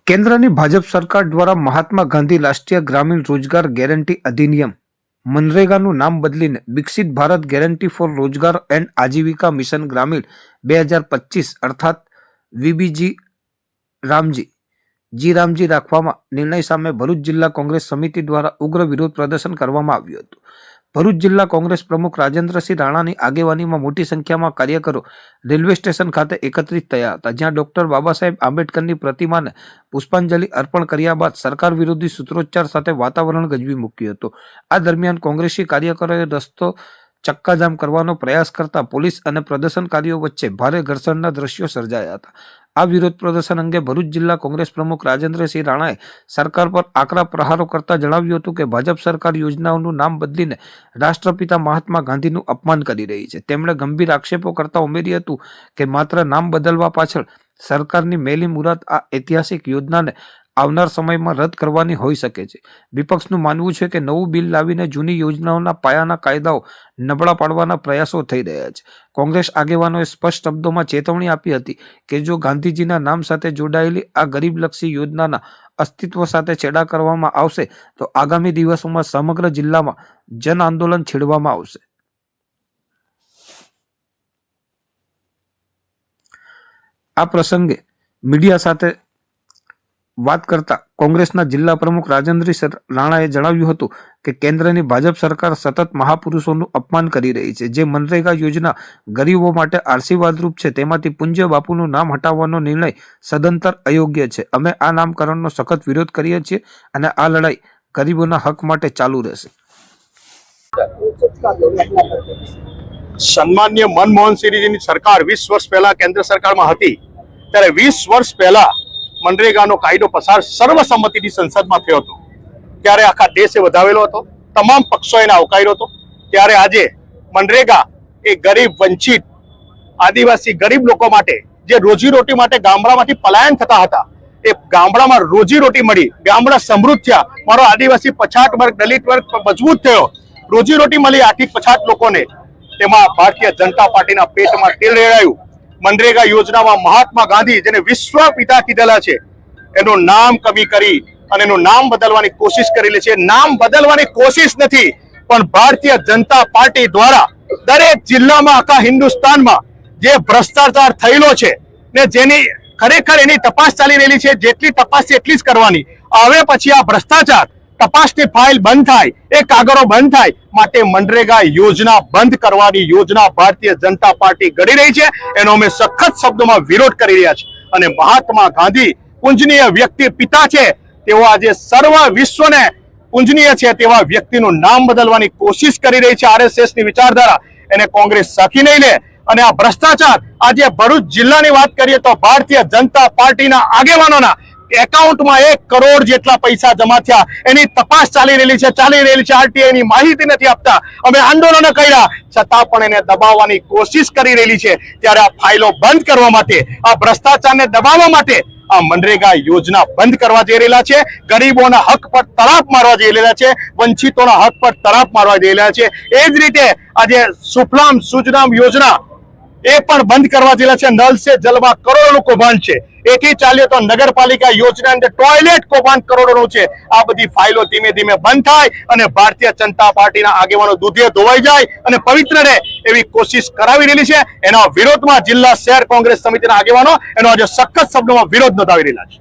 કેન્દ્રની ભાજપ સરકાર દ્વારા મહાત્મા ગાંધી રાષ્ટ્રીય ગ્રામીણ રોજગાર ગેરંટી અધિનિયમ મનરેગાનું નામ બદલીને વિકસિત ભારત ગેરંટી ફોર રોજગાર એન્ડ આજીવિકા મિશન ગ્રામીણ 2025 અર્થાત વીબીજી રામજી રાખવામાં નિર્ણય સામે ભરૂચ જિલ્લા કોંગ્રેસ સમિતિ દ્વારા ઉગ્ર વિરોધ પ્રદર્શન કરવામાં આવ્યું હતું। ભરૂચ જિલ્લા કોંગ્રેસ પ્રમુખ રાજેન્દ્રસિંહ રાણાની આગેવાનીમાં મોટી સંખ્યામાં કાર્યકરો રેલવે સ્ટેશન ખાતે એકત્રિત થયા હતા, જ્યાં ડોક્ટર બાબા સાહેબ આંબેડકરની પ્રતિમાને પુષ્પાંજલિ અર્પણ કર્યા બાદ સરકાર વિરોધી સૂત્રોચ્ચાર સાથે વાતાવરણ ગજવી મૂક્યું હતું। આ દરમિયાન કોંગ્રેસી કાર્યકરોએ રસ્તો ચક્કાજામ કરવાનો પ્રયાસ કરતા પોલીસ અને પ્રદર્શનકારીઓ વચ્ચે ભારે ઘર્ષણના દ્રશ્યો સર્જાયા હતા। આ વિરોધ પ્રદર્શન અંગે ભરૂચ જિલ્લા કોંગ્રેસ પ્રમુખ રાજેન્દ્રસિંહ રાણાએ સરકાર પર આકરા પ્રહારો કરતા જણાવ્યું હતું કે ભાજપ સરકાર યોજનાઓનું નામ બદલીને રાષ્ટ્રપિતા મહાત્મા ગાંધીનું અપમાન કરી રહી છે। તેમણે ગંભીર આક્ષેપો કરતા ઉમેર્યું હતું કે માત્ર નામ બદલવા પાછળ સરકારની મેલી મુરાદ આ ઐતિહાસિક યોજનાને આવનાર સમયમાં રદ કરવાની હોઈ શકે છે। વિપક્ષનું માનવું છે કે નવું બિલ લાવીને જૂની યોજનાઓના પાયાના કાયદાઓ નબળા પાડવાના પ્રયાસો થઈ રહ્યા છે। કોંગ્રેસ આગેવાનોએ સ્પષ્ટ શબ્દોમાં ચેતવણી આપી હતી કે જો ગાંધીજીના નામ સાથે જોડાયેલી આ ગરીબલક્ષી યોજનાના અસ્તિત્વ સાથે છેડા કરવામાં આવશે તો આગામી દિવસોમાં સમગ્ર જિલ્લામાં જન આંદોલન છેડવામાં આવશે। આ પ્રસંગે મીડિયા સાથે વાત કરતા કોંગ્રેસના જિલ્લા પ્રમુખ રાજેન્દ્રસિંહ રાણાએ જણાવ્યું હતું કે કેન્દ્રની ભાજપ સરકાર સતત મહાપુરુષોનું અપમાન કરી રહી છે। જે મનરેગા યોજના ગરીબો માટે આશીર્વાદરૂપ છે, તેમાંથી પૂજ્ય બાપુનું નામ હટાવવાનો નિર્ણય સદંતર અયોગ્ય છે। અમે આ નામકરણનો સખત વિરોધ કરીએ છીએ અને આ લડાઈ ગરીબોના હક માટે ચાલુ રહેશે। સન્માનીય મનમોહન સિંહજીની સરકાર 20 વર્ષ પહેલા કેન્દ્ર સરકારમાં હતી, ત્યારે 20 વર્ષ પહેલા મનરેગાનો કાયદો પસાર સર્વસંમતિથી સંસદમાં થયો હતો। ત્યારે આખા દેશે વધાવેલો હતો, તમામ પક્ષોએ એને આવકાર્યો હતો। ત્યારે આજે મનરેગા એ ગરીબ, વંચિત, આદિવાસી ગરીબ લોકો માટે જે રોજીરોટી માટે ગામડામાંથી પલાયન થતા હતા, એ ગામડામાં રોજીરોટી મળી, ગામડા સમૃદ્ધ થયા, મારો આદિવાસી પછાત વર્ગ, દલિત વર્ગ મજબૂત થયો, રોજીરોટી મળી આર્થિક પછાત લોકોને। તેમાં ભારતીય જનતા પાર્ટીના પેટમાં તેલ રેડાયું। મનરેગા યોજનામાં મહાત્મા ગાંધી, જેને વિશ્વ પિતા કીધેલા છે, એનું નામ કમી કરી અને એનું નામ બદલવાની કોશિશ કરેલી છે। નામ બદલવાની કોશિશ નથી, પણ ભારતીય જનતા પાર્ટી દ્વારા દરેક જિલ્લામાં, આખા હિન્દુસ્તાનમાં જે ભ્રષ્ટાચાર થયેલો છે ને જેની ખરેખર એની તપાસ ચાલી રહેલી છે, જેટલી તપાસ છે એટલી જ કરવાની। હવે પછી આ ભ્રષ્ટાચાર તપાસની ફાઇલ બંધ થાય, એ કાગળો બંધ થાય, માટે મનરેગા યોજના બંધ કરવાની યોજના ભારતીય જનતા પાર્ટી ઘડી રહી છે। એનો અમે સખત શબ્દોમાં વિરોધ કરી રહ્યા છીએ અને મહાત્મા ગાંધી પૂજનીય વ્યક્તિ, પિતા છે, તેઓ આજે સર્વ વિશ્વને પૂજનીય છે તેવા વ્યક્તિનું નામ બદલવાની કોશિશ કરી રહી છે આરએસએસ ની વિચારધારા। એને કોંગ્રેસ સાખી નહીં લે અને આ ભ્રષ્ટાચાર, આજે ભરૂચ જિલ્લાની વાત કરીએ તો ભારતીય જનતા પાર્ટીના આગેવાનોના એકાઉન્ટમાં 1 કરોડ જેટલા પૈસા જમા થયા, એની તપાસ ચાલી રહેલી છે। આરટીઆઈ ની માહિતી નથી આપતા। અમે આંદોલનો કર્યા છતાં પણ એને દબાવવાની કોશિશ કરી રહેલી છે। ત્યારે આ ફાઇલો બંધ કરવા માટે, આ ભ્રષ્ટાચારને દબાવવા માટે આ મનરેગા યોજના બંધ કરવા જઈ રહેલા છે। ગરીબોના હક પર તરાપ મારવા જઈ રહેલા છે, વંચિતોના હક પર તરાપ મારવા જઈ રહેલા છે। એ જ રીતે આજે સુફલામ સુજલામ યોજના એ પણ બંધ કરવા જેલા છે। નલ સે જલમાં કરોડોનું કૌભાંડ છે। એથી ચાલીએ તો નગરપાલિકા યોજના અંદર ટોયલેટ કૌભાંડ કરોડોનું છે। આ બધી ફાઇલો ધીમે ધીમે બંધ થાય અને ભારતીય જનતા પાર્ટીના આગેવાનો દૂધે ધોવાઈ જાય અને પવિત્ર રહે એવી કોશિશ કરાવી રહેલી છે। એના વિરોધમાં જિલ્લા શહેર કોંગ્રેસ સમિતિના આગેવાનો એનો આજે સખત શબ્દોમાં વિરોધ નોંધાવી રહેલા છે।